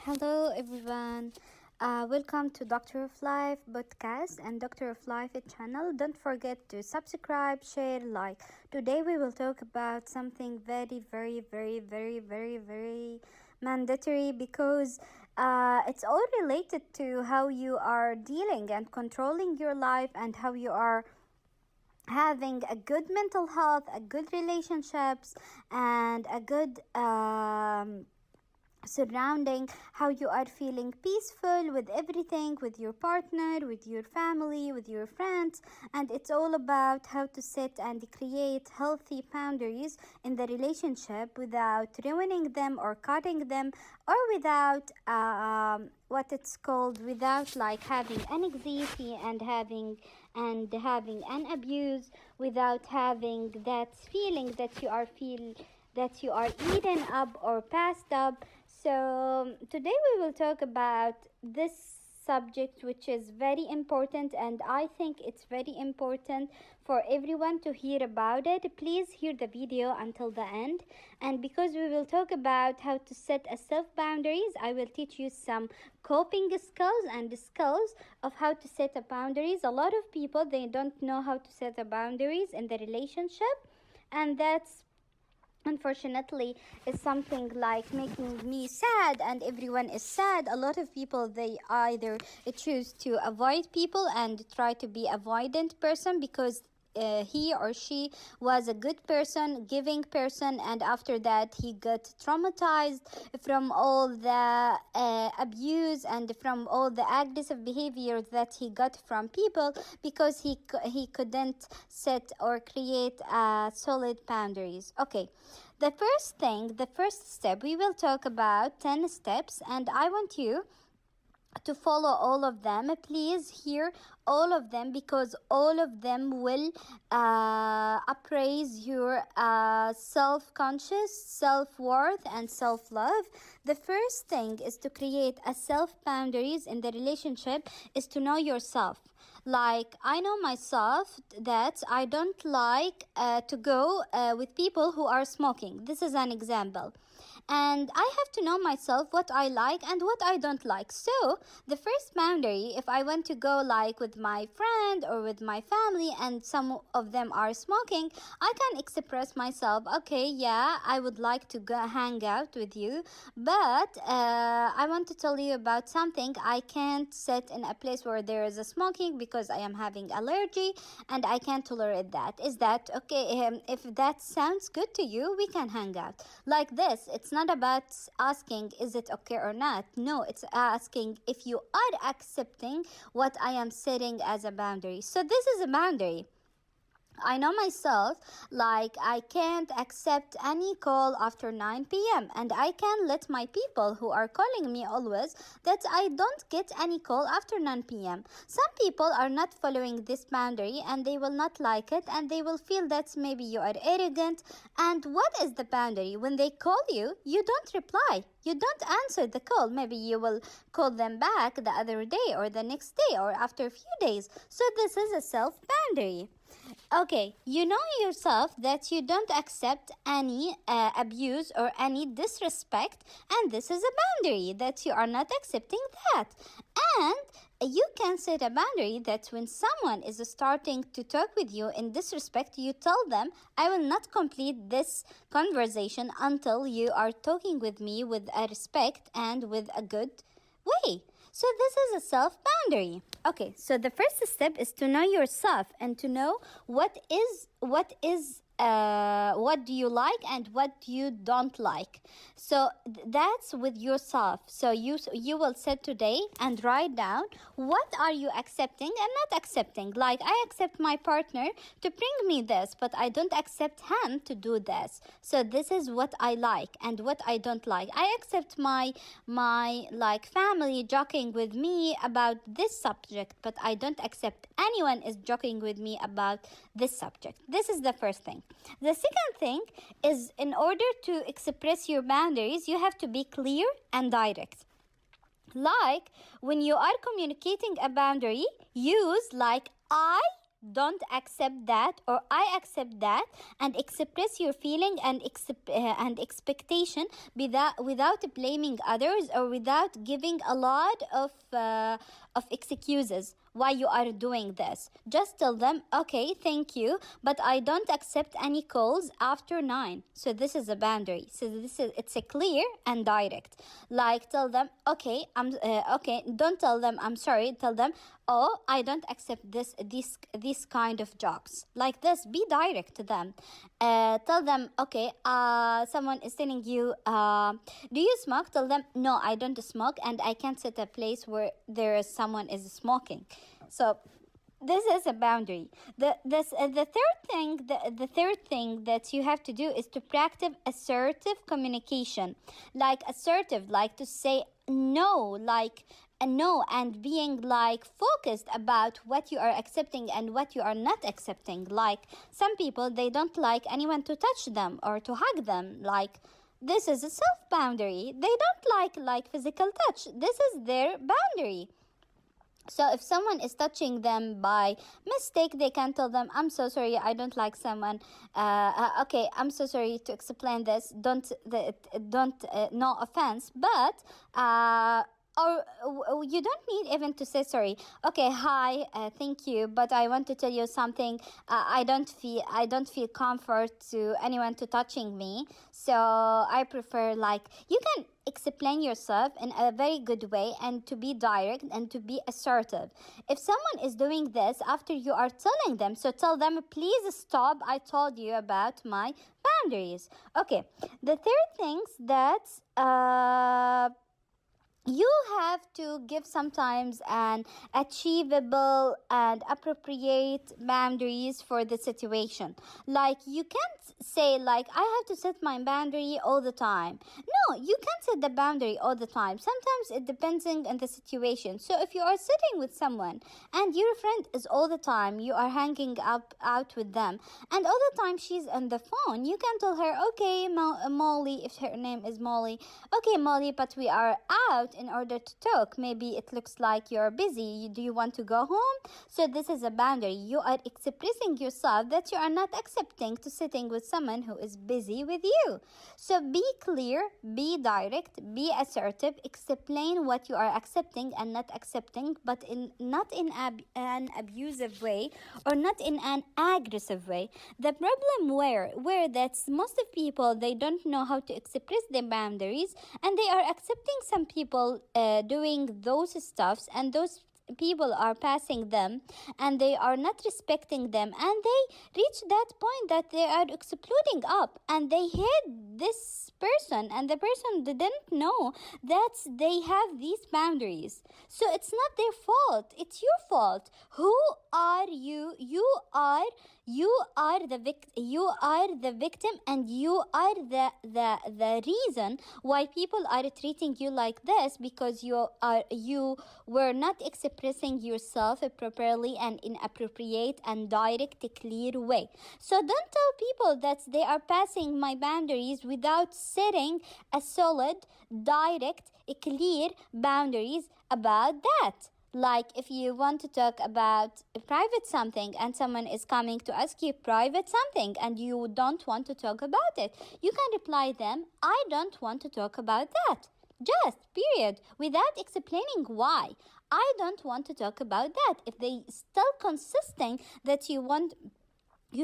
Hello, everyone. Welcome to Doctor of Life podcast and Doctor of Life channel. Don't forget to subscribe, share, like. Today we will talk about something very mandatory because it's all related to how you are dealing and controlling your life and how you are having a good mental health, a good relationships, and a good surrounding, how you are feeling peaceful with everything, with your partner, with your family, with your friends. And it's all about how to set and create healthy boundaries in the relationship without ruining them or cutting them, or without what it's called, without like having anxiety and having an abuse, without having that feeling that you are eaten up or passed up. So today we will talk about this subject, which is very important, and I think it's very important for everyone to hear about it. Please hear the video until the end. And because we will talk about how to set a self boundaries, I will teach you some coping skills and skills of how to set a boundaries. A lot of people, they don't know how to set a boundaries in the relationship, and that's unfortunately is something like making me sad, and everyone is sad. A lot of people, they either choose to avoid people and try to be avoidant person because he or she was a good person, giving person, and after that he got traumatized from all the abuse and from all the aggressive behavior that he got from people because he couldn't set or create solid boundaries. Okay, the first step, we will talk about 10 steps, and I want you to follow all of them. Please hear all of them because all of them will appraise your self-conscious, self-worth, and self-love. The first thing is to create a self-boundaries in the relationship is to know yourself. Like, I know myself that I don't like to go with people who are smoking. This is an example. And I have to know myself what I like and what I don't like. So the first boundary, if I want to go like with my friend or with my family and some of them are smoking, I can express myself. Okay, yeah, I would like to go hang out with you, but I want to tell you about something. I can't sit in a place where there is a smoking because I am having allergy and I can't tolerate that. Is that okay? If that sounds good to you, we can hang out. Like this, it's not about asking is it okay or not. No, it's asking if you are accepting what I am setting as a boundary. So this is a boundary. I know myself, like I can't accept any call after 9 p.m. and I can let my people who are calling me always that I don't get any call after 9 p.m. Some people are not following this boundary and they will not like it and they will feel that maybe you are arrogant. And what is the boundary? When they call you, you don't reply. You don't answer the call. Maybe you will call them back the other day or the next day or after a few days. So this is a self boundary. Okay, you know yourself that you don't accept any abuse or any disrespect, and this is a boundary that you are not accepting that. And you can set a boundary that when someone is starting to talk with you in disrespect, you tell them, I will not complete this conversation until you are talking with me with a respect and with a good way. So this is a self-boundary. Okay, so the first step is to know yourself and to know what do you like and what you don't like. So that's with yourself. So you will sit today and write down what are you accepting and not accepting. Like, I accept my partner to bring me this, but I don't accept him to do this. So this is what I like and what I don't like. I accept my like family joking with me about this subject, but I don't accept anyone is joking with me about this subject. This is the first thing. The second thing is, in order to express your boundaries, you have to be clear and direct. Like, when you are communicating a boundary, use like I don't accept that, or I accept that, and express your feeling and expectation without blaming others, or without giving a lot of excuses why you are doing this. Just tell them, okay, thank you, but I don't accept any calls after 9. So this is a boundary. So it's a clear and direct. Like, tell them, okay, okay. Don't tell them I'm sorry. Tell them, oh, I don't accept this kind of jobs. Like this, be direct to them. Tell them, okay, someone is telling you, do you smoke? Tell them, no, I don't smoke, and I can't sit a place where someone is smoking. So this is a boundary. The third thing that you have to do is to practice assertive communication. Like assertive, like to say no, like a no, and being like focused about what you are accepting and what you are not accepting. Like some people, they don't like anyone to touch them or to hug them. Like this is a self boundary. They don't like physical touch. This is their boundary. So if someone is touching them by mistake, they can tell them, I'm so sorry, I don't like someone. Okay, I'm so sorry to explain this. No offense, but or you don't need even to say sorry. Okay, hi, thank you, but I want to tell you something. I don't feel comfort to anyone to touching me, so I prefer, like, you can explain yourself in a very good way and to be direct and to be assertive. If someone is doing this after you are telling them, so tell them, please stop, I told you about my boundaries. Okay, the third things that you have to give sometimes an achievable and appropriate boundaries for the situation. Like you can't say like, I have to set my boundary all the time. No, you can't set the boundary all the time. Sometimes it depends on the situation. So if you are sitting with someone and your friend is all the time, you are hanging out with them, and all the time she's on the phone, you can tell her, okay, Molly, if her name is Molly, okay, Molly, but we are out in order to talk. Maybe it looks like you're busy. Do you want to go home? So this is a boundary. You are expressing yourself that you are not accepting to sitting with someone who is busy with you. So be clear, be direct, be assertive, explain what you are accepting and not accepting, but not in an abusive way or not in an aggressive way. The problem where that's most of people, they don't know how to express their boundaries, and they are accepting some people doing those stuffs, and those people are passing them and they are not respecting them, and they reach that point that they are exploding up and they hate this person, and the person didn't know that they have these boundaries. So it's not their fault, it's your fault. Who are you? You are the victim, and you are the reason why people are treating you like this, because you were not expressing yourself properly and in appropriate and direct, clear way. So don't tell people that they are passing my boundaries without setting a solid, direct, clear boundaries about that. Like if you want to talk about a private something and someone is coming to ask you private something and you don't want to talk about it, you can reply them, I don't want to talk about that. Just, period, without explaining why. I don't want to talk about that. If they still consisting that you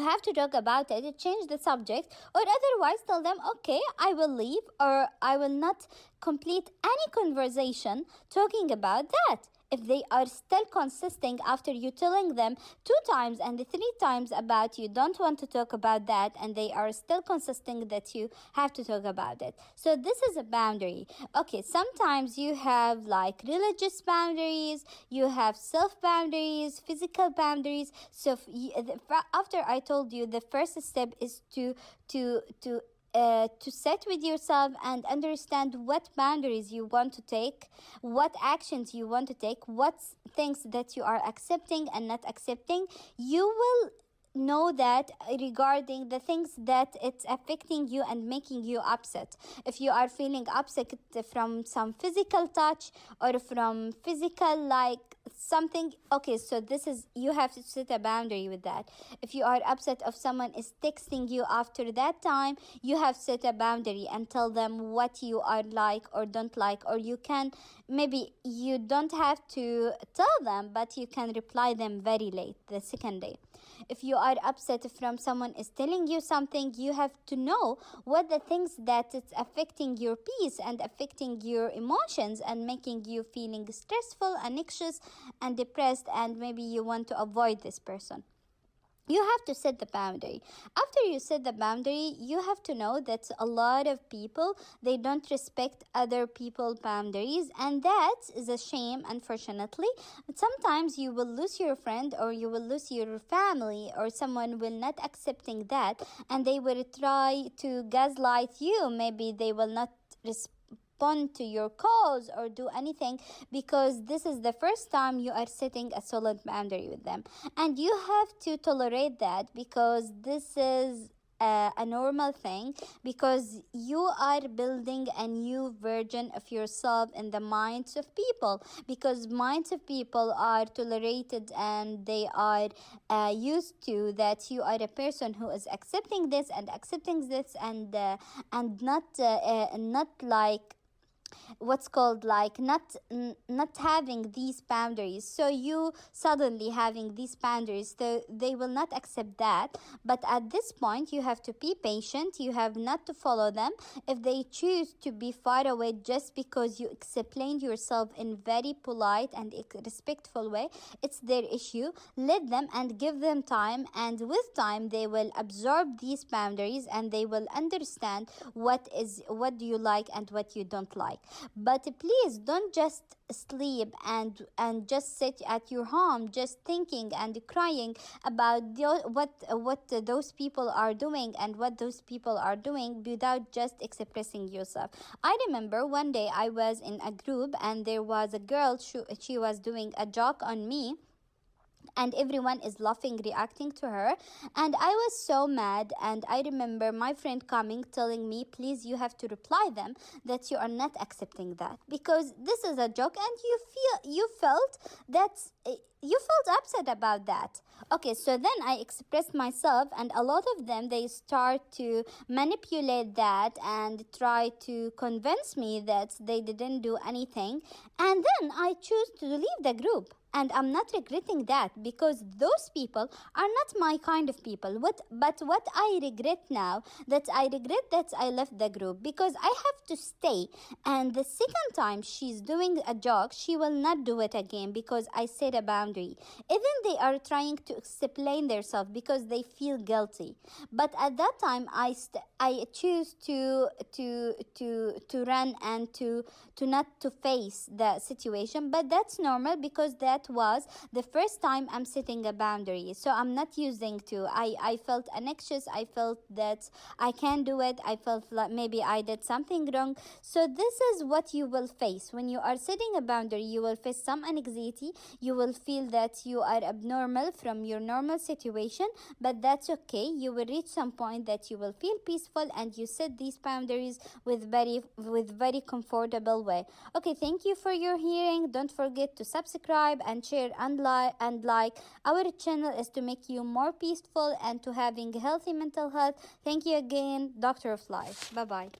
have to talk about it, change the subject, or otherwise tell them, okay, I will leave, or I will not complete any conversation talking about that. If they are still consisting after you telling them 2 times and 3 times about you don't want to talk about that, and they are still consisting that you have to talk about it. So this is a boundary. Okay, sometimes you have like religious boundaries, you have self boundaries, physical boundaries. So after I told you, the first step is to sit with yourself and understand what boundaries you want to take, what actions you want to take, what things that you are accepting and not accepting. You will know that regarding the things that it's affecting you and making you upset. If you are feeling upset from some physical touch or from physical like something, okay, so this is, you have to set a boundary with that. If you are upset if someone is texting you after that time, you have set a boundary and tell them what you are like or don't like, or you can, maybe you don't have to tell them, but you can reply them very late the second day. If you are upset from someone is telling you something, you have to know what the things that it's affecting your peace and affecting your emotions and making you feeling stressful, anxious, and depressed, and maybe you want to avoid this person. You have to set the boundary. After you set the boundary, you have to know that a lot of people, they don't respect other people's boundaries, and that is a shame, unfortunately. Sometimes you will lose your friend, or you will lose your family, or someone will not accepting that, and they will try to gaslight you. Maybe they will not respect to your calls or do anything, because this is the first time you are setting a solid boundary with them, and you have to tolerate that, because this is a normal thing, because you are building a new version of yourself in the minds of people, because minds of people are tolerated and they are used to that you are a person who is accepting this and not like what's called like not having these boundaries. So you suddenly having these boundaries, so they will not accept that. But at this point, you have to be patient. You have not to follow them. If they choose to be far away just because you explained yourself in very polite and respectful way, it's their issue. Let them and give them time, and with time they will absorb these boundaries and they will understand what do you like and what you don't like. But please don't just sleep and just sit at your home just thinking and crying about what those people are doing and what those people are doing without just expressing yourself. I remember one day I was in a group and there was a girl, she was doing a joke on me, and everyone is laughing, reacting to her, and I was so mad. And I remember my friend coming, telling me, please, you have to reply them that you are not accepting that, because this is a joke, and you felt that you felt upset about that. Okay, so then I expressed myself, and a lot of them, they start to manipulate that and try to convince me that they didn't do anything, and then I choose to leave the group. And I'm not regretting that, because those people are not my kind of people. But what I regret now, that I regret that I left the group, because I have to stay. And the second time she's doing a joke, she will not do it again, because I set a boundary. Even they are trying to explain themselves because they feel guilty. But at that time, I choose to run and to not to face the situation. But that's normal, because that was the first time I'm setting a boundary. So I'm not using to. I felt anxious. I felt that I can't do it. I felt like maybe I did something wrong. So this is what you will face when you are setting a boundary. You will face some anxiety. You will feel that you are abnormal from your normal situation, but that's okay. You will reach some point that you will feel peaceful, and you set these boundaries with very comfortable way. Okay, thank you for your hearing. Don't forget to subscribe and share and like. Our channel is to make you more peaceful and to having healthy mental health. Thank you again, Doctor of Life. Bye bye.